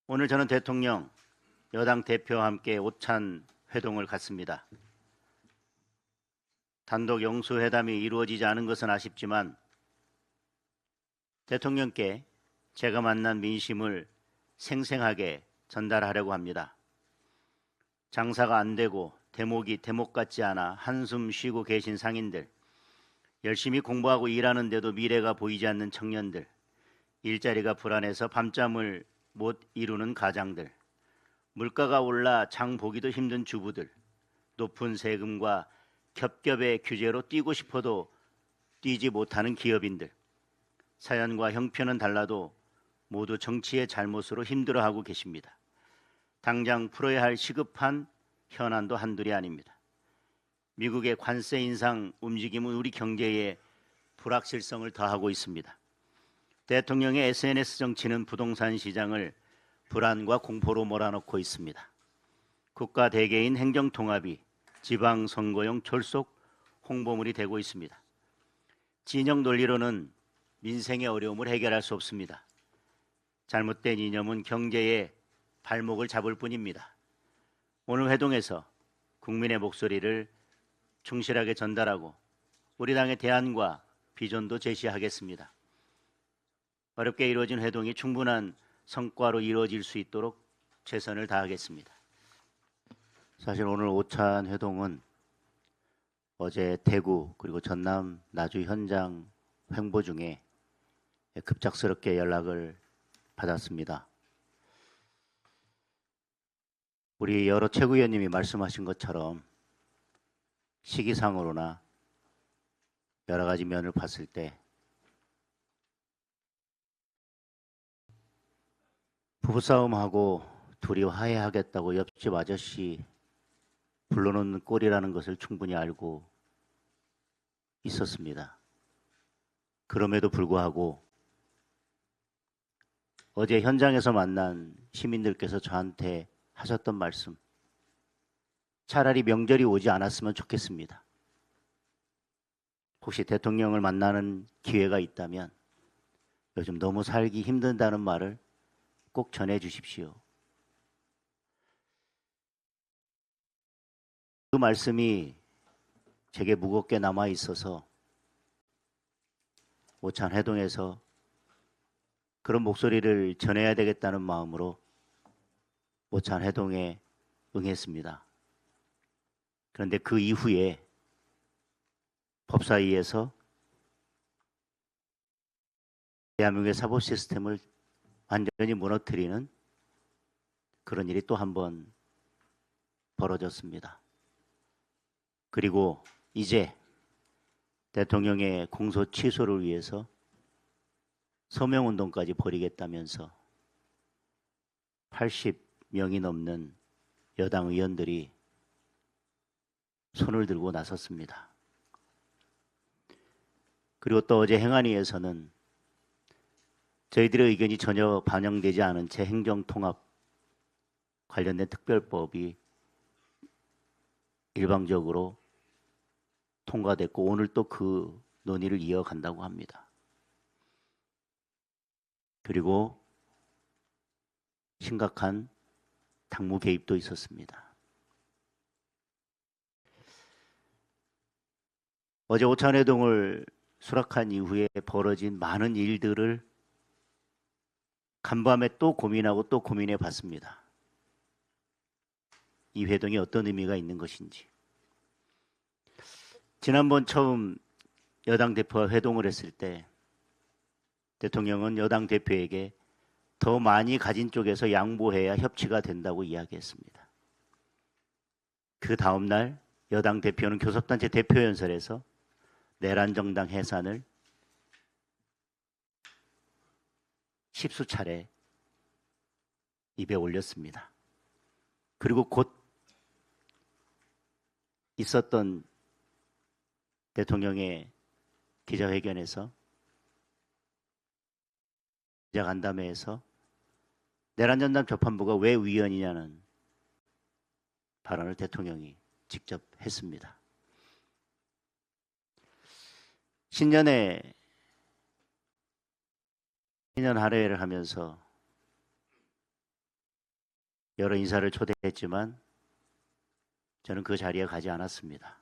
오늘 저는 대통령, 여당 대표와 함께 오찬 회동을 갖습니다. 단독 영수회담이 이루어지지 않은 것은 아쉽지만 대통령께 제가 만난 민심을 생생하게 전달하려고 합니다. 장사가 안 되고 대목이 대목 같지 않아 한숨 쉬고 계신 상인들, 열심히 공부하고 일하는데도 미래가 보이지 않는 청년들, 일자리가 불안해서 밤잠을 못 이루는 가장들, 물가가 올라 장 보기도 힘든 주부들, 높은 세금과 겹겹의 규제로 뛰고 싶어도 뛰지 못하는 기업인들, 사연과 형편은 달라도 모두 정치의 잘못으로 힘들어하고 계십니다. 당장 풀어야 할 시급한 현안도 한둘이 아닙니다. 미국의 관세 인상 움직임은 우리 경제에 불확실성을 더하고 있습니다. 대통령의 SNS 정치는 부동산 시장을 불안과 공포로 몰아넣고 있습니다. 국가 대개인 행정통합이 지방선거용 졸속 홍보물이 되고 있습니다. 진영 논리로는 민생의 어려움을 해결할 수 없습니다. 잘못된 이념은 경제의 발목을 잡을 뿐입니다. 오늘 회동에서 국민의 목소리를 충실하게 전달하고 우리 당의 대안과 비전도 제시하겠습니다. 어렵게 이루어진 회동이 충분한 성과로 이루어질 수 있도록 최선을 다하겠습니다. 사실 오늘 오찬 회동은 어제 대구 그리고 전남 나주 현장 횡보 중에 급작스럽게 연락을 받았습니다. 우리 여러 최고위원님이 말씀하신 것처럼 시기상으로나 여러 가지 면을 봤을 때 부부싸움하고 둘이 화해하겠다고 옆집 아저씨 불러놓는 꼴이라는 것을 충분히 알고 있었습니다. 그럼에도 불구하고 어제 현장에서 만난 시민들께서 저한테 하셨던 말씀, 차라리 명절이 오지 않았으면 좋겠습니다. 혹시 대통령을 만나는 기회가 있다면 요즘 너무 살기 힘든다는 말을 꼭 전해 주십시오. 그 말씀이 제게 무겁게 남아 있어서 오찬 회동에서 그런 목소리를 전해야 되겠다는 마음으로 오찬 회동에 응했습니다. 그런데 그 이후에 법사위에서 대한민국의 사법 시스템을 완전히 무너뜨리는 그런 일이 또 한 번 벌어졌습니다. 그리고 이제 대통령의 공소 취소를 위해서 서명운동까지 벌이겠다면서 80명이 넘는 여당 의원들이 손을 들고 나섰습니다. 그리고 또 어제 행안위에서는 저희들의 의견이 전혀 반영되지 않은 채 행정통합 관련된 특별법이 일방적으로 통과됐고 오늘 또 그 논의를 이어간다고 합니다. 그리고 심각한 당무 개입도 있었습니다. 어제 오찬회동을 수락한 이후에 벌어진 많은 일들을 간밤에 또 고민하고 또 고민해 봤습니다. 이 회동이 어떤 의미가 있는 것인지. 지난번 처음 여당 대표와 회동을 했을 때 대통령은 여당 대표에게 더 많이 가진 쪽에서 양보해야 협치가 된다고 이야기했습니다. 그 다음 날 여당 대표는 교섭단체 대표연설에서 내란정당 해산을 10수차례 입에 올렸습니다. 그리고 곧 있었던 대통령의 기자회견에서 기자간담회에서 내란전담 재판부가 왜 위헌이냐는 발언을 대통령이 직접 했습니다. 신년에 신년 할애를 하면서 여러 인사를 초대했지만 저는 그 자리에 가지 않았습니다.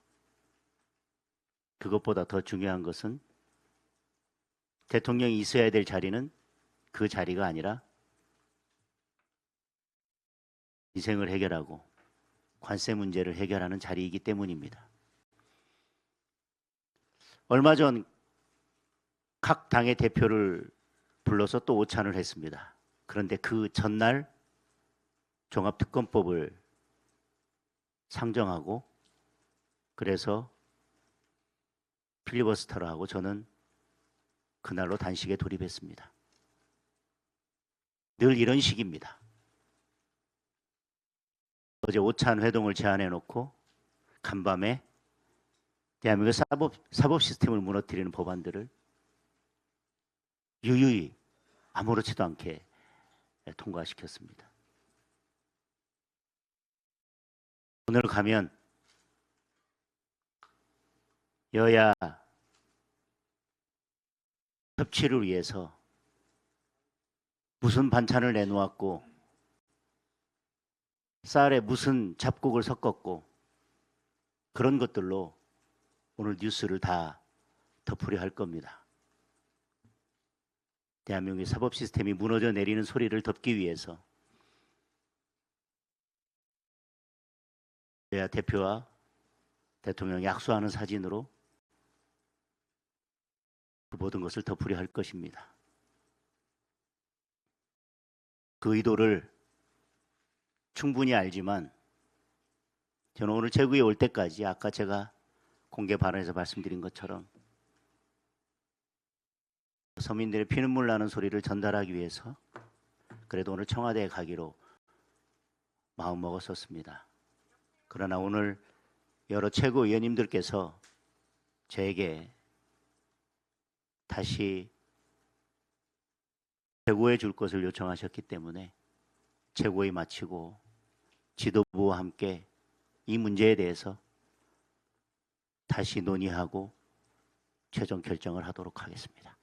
그것보다 더 중요한 것은 대통령이 있어야 될 자리는 그 자리가 아니라 민생을 해결하고 관세 문제를 해결하는 자리이기 때문입니다. 얼마 전 각 당의 대표를 불러서 또 오찬을 했습니다. 그런데 그 전날 종합특검법을 상정하고 그래서 필리버스터를 하고 저는 그날로 단식에 돌입했습니다. 늘 이런 식입니다. 어제 오찬 회동을 제안해 놓고 간밤에 대한민국 사법 시스템을 무너뜨리는 법안들을 유유히 아무렇지도 않게 통과시켰습니다. 오늘 가면 여야 협치를 위해서 무슨 반찬을 내놓았고 쌀에 무슨 잡곡을 섞었고 그런 것들로 오늘 뉴스를 다 덮으려 할 겁니다. 대한민국의 사법 시스템이 무너져 내리는 소리를 덮기 위해서 여야 대표와 대통령이 악수하는 사진으로 그 모든 것을 덮으려 할 것입니다. 그 의도를 충분히 알지만 저는 오늘 제구에 올 때까지 아까 제가 공개 발언에서 말씀드린 것처럼 서민들의 피눈물 나는 소리를 전달하기 위해서 그래도 오늘 청와대에 가기로 마음먹었었습니다. 그러나 오늘 여러 최고위원님들께서 저에게 다시 최고해 줄 것을 요청하셨기 때문에 최고위 마치고 지도부와 함께 이 문제에 대해서 다시 논의하고 최종 결정을 하도록 하겠습니다.